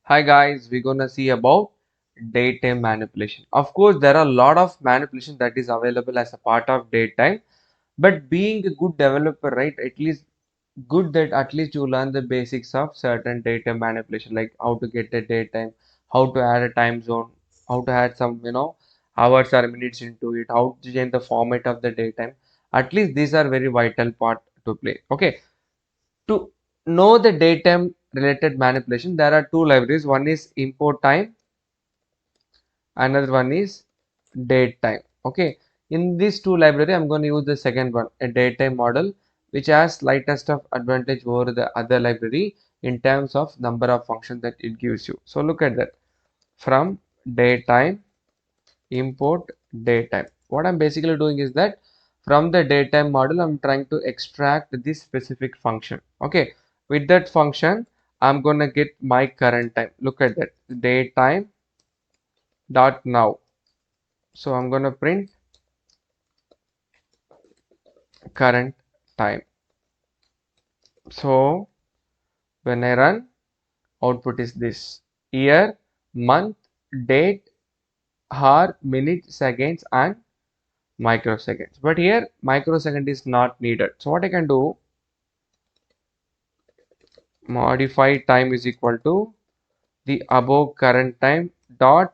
Hi guys, we're gonna see about datetime manipulation. Of course, there are a lot of manipulation that is available as a part of datetime, but being a good developer, right? At least good that at least you learn the basics of certain datetime manipulation, like how to get a datetime, how to add a time zone, how to add some, hours or minutes into it, how to change the format of the datetime. At least these are very vital part to play. Okay, to know the datetime related manipulation, there are two libraries. One is import time, another one is datetime. Okay, in these two library, I'm going to use the second one, a datetime model, which has slightest of advantage over the other library in terms of number of functions that it gives you. So look at that. From datetime, import datetime. What I'm basically doing is that from the datetime model, I'm trying to extract this specific function. Okay, with that function, I'm gonna get my current time. Look at that, datetime dot now. So I'm gonna print current time. So when I run, output is this: year, month, date, hour, minute, seconds, and microseconds. But here microsecond is not needed. So what I can do, modify time is equal to the above current time dot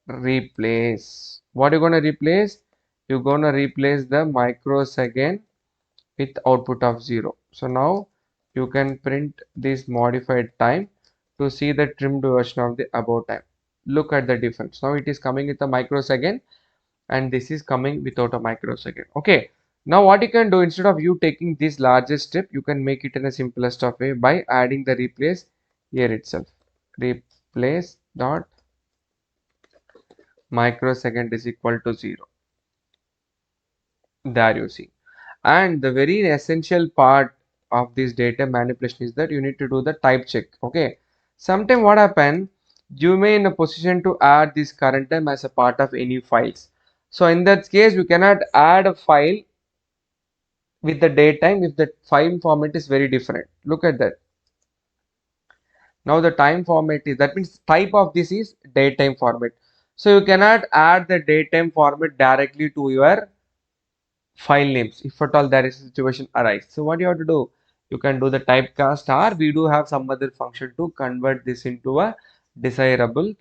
replace. What you're going to replace? You're going to replace the microsecond with output of 0. So now you can print this modified time to see the trimmed version of the above time. Look at the difference. Now it is coming with a microsecond and this is coming without a microsecond. Okay, now what you can do, instead of you taking this largest step, you can make it in a simplest of way by adding the replace here itself. Replace dot microsecond is equal to 0. There you see. And the very essential part of this data manipulation is that you need to do the type check. Okay, sometime what happen, you may in a position to add this current time as a part of any files. So in that case, you cannot add a file with the datetime if the file format is very different. Look at that. Now the time format is, that means type of this is datetime format. So you cannot add the datetime format directly to your file names if at all there is a situation arise. So what you have to do, you can do the typecast, or we do have some other function to convert this into a desirable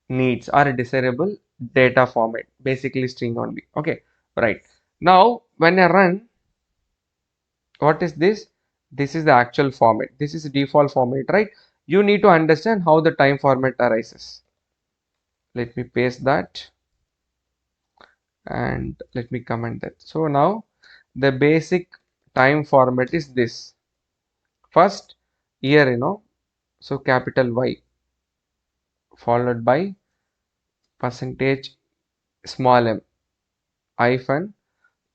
needs or a desirable data format, basically string only. Okay, right. Now when I run, what is this? This is the actual format. This is the default format, right? You need to understand how the time format arises. Let me paste that and let me comment that. So now the basic time format is this. First year, so capital Y followed by percentage small m hyphen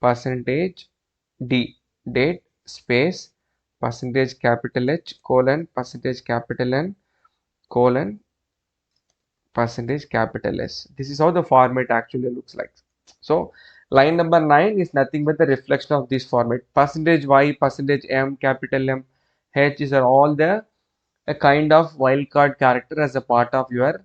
percentage D, date space percentage capital H colon percentage capital N colon percentage capital S. This is how the format actually looks like. So line number 9 is nothing but the reflection of this format. Percentage Y, percentage M, capital M, H is are all the a kind of wildcard character as a part of your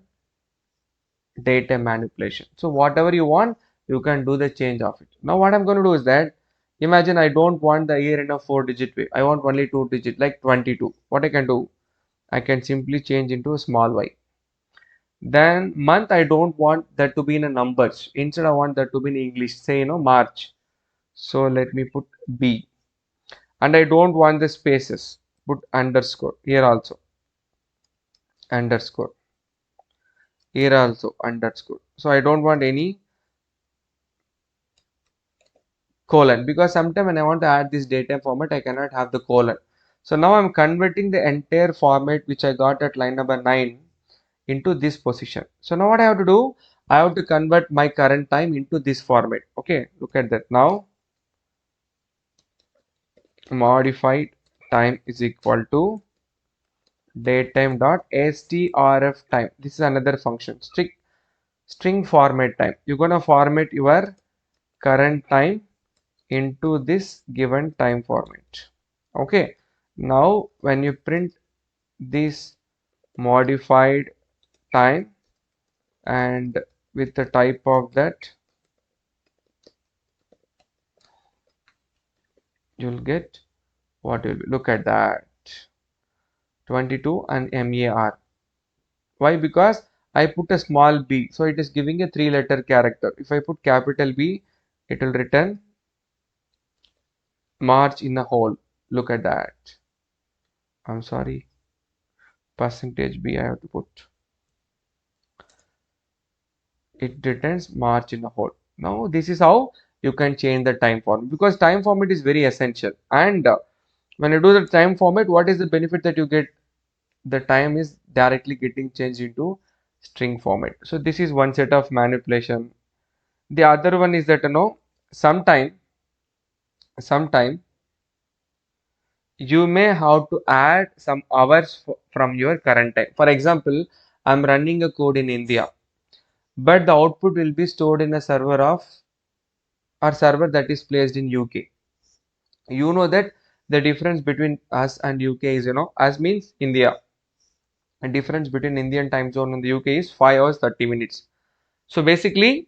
data manipulation. So whatever you want, you can do the change of it. Now what I'm going to do is that, imagine I don't want the year in a 4-digit way. I want only 2-digit like 22. What I can do? I can simply change into a small y. Then month, I don't want that to be in a numbers. Instead I want that to be in English. Say March. So let me put B. And I don't want the spaces. Put underscore here also. Underscore here also underscore. So I don't want any colon, because sometimes when I want to add this data format, I cannot have the colon. So now I'm converting the entire format which I got at line number 9 into this position. So now what I have to do, I have to convert my current time into this format. Okay, look at that. Now modified time is equal to datetime dot strf time. This is another function, string format time. You're gonna format your current time into this given time format. Okay, now when you print this modified time, and with the type of that you'll get what will be. Look at that, 22 and MAR. Why? Because I put a small b, so it is giving a three-letter character. If I put capital B, it will return March in a whole. Look at that. I'm sorry, percentage B I have to put. It returns March in a whole. Now this is how you can change the time format, because time format is very essential. And when you do the time format, what is the benefit that you get? The time is directly getting changed into string format. So this is one set of manipulation. The other one is that sometime you may have to add some hours from your current time. For example, I'm running a code in India, but the output will be stored in a server that is placed in UK. You know that the difference between us and UK is, us means India. The difference between Indian time zone and the UK is 5 hours 30 minutes. So basically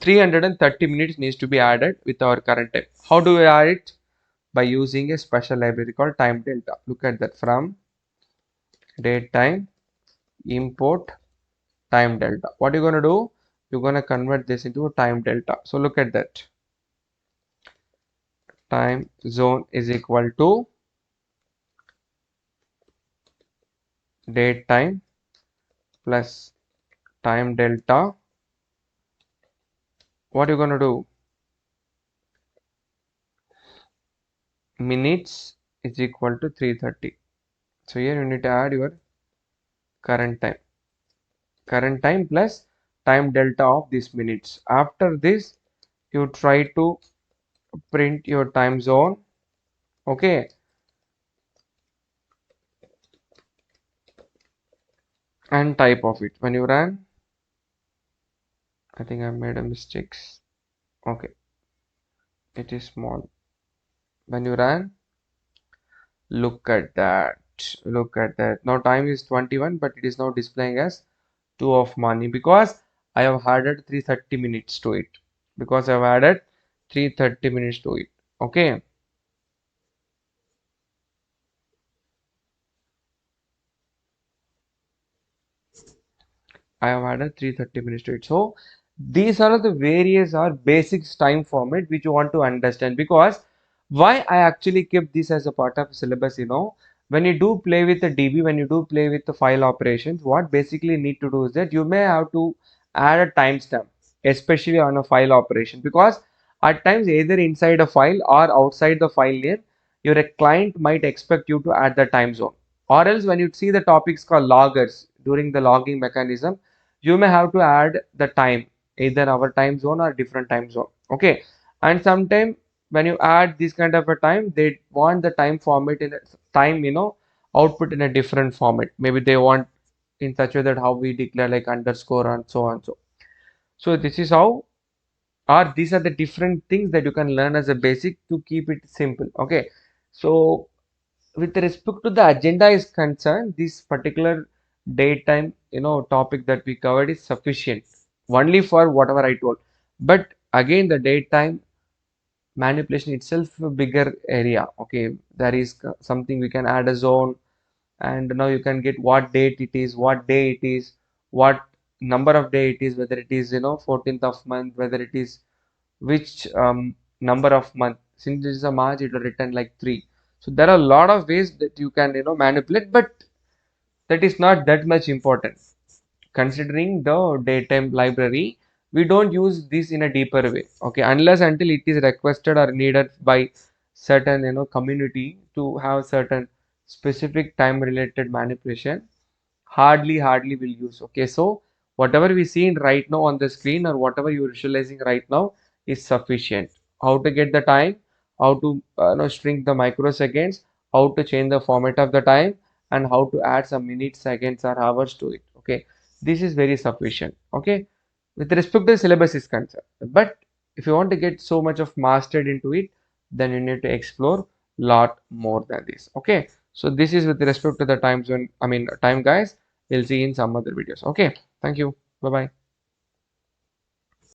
330 minutes needs to be added with our current time. How do we add it? By using a special library called time delta. Look at that, from date time import time delta. What you're going to do? You're going to convert this into a time delta. So look at that. Time zone is equal to date time plus time delta. What you're going to do? Minutes is equal to 330. So here you need to add your current time plus time delta of these minutes. After this, you try to print your time zone, okay, and type of it. When you run, I think I made a mistake. Okay, it is small. When you run, look at that. Look at that. Now time is 21, but it is now displaying as 2 of morning because I have added 330 minutes to it. Because I have added 330 minutes to it. Okay. I have added 330 minutes to it. So these are the various or basics time format which you want to understand, because why I actually kept this as a part of syllabus, when you do play with the DB, when you do play with the file operations, what basically need to do is that you may have to add a timestamp, especially on a file operation, because at times either inside a file or outside the file name, your client might expect you to add the time zone. Or else when you see the topics called loggers during the logging mechanism, you may have to add the time, either our time zone or different time zone. Okay, and sometimes when you add this kind of a time, they want the time format in a time, output in a different format. Maybe they want in such a way that how we declare like underscore and so on. So this is how, or these are the different things that you can learn as a basic to keep it simple. Okay, so with respect to the agenda is concerned, this particular daytime, topic that we covered is sufficient only for whatever I told. But again, the daytime manipulation itself a bigger area. Okay, there is something we can add a zone, and now you can get what date it is, what day it is, what number of day it is, whether it is 14th of month, whether it is which number of month. Since this is a March, it will return like 3. So there are a lot of ways that you can manipulate, but that is not that much important. Considering the datetime library, we don't use this in a deeper way. Okay, unless until it is requested or needed by certain community to have certain specific time related manipulation, hardly will use. Okay, so whatever we see in right now on the screen or whatever you're visualizing right now is sufficient. How to get the time, how to shrink the microseconds, how to change the format of the time, and how to add some minutes, seconds, or hours to it. Okay, this is very sufficient. Okay, with respect to the syllabus is concerned, but if you want to get so much of mastered into it, then you need to explore lot more than this. Okay, So this is with respect to the time zone, I mean time guys. We'll see in some other videos. Okay, thank you. Bye bye.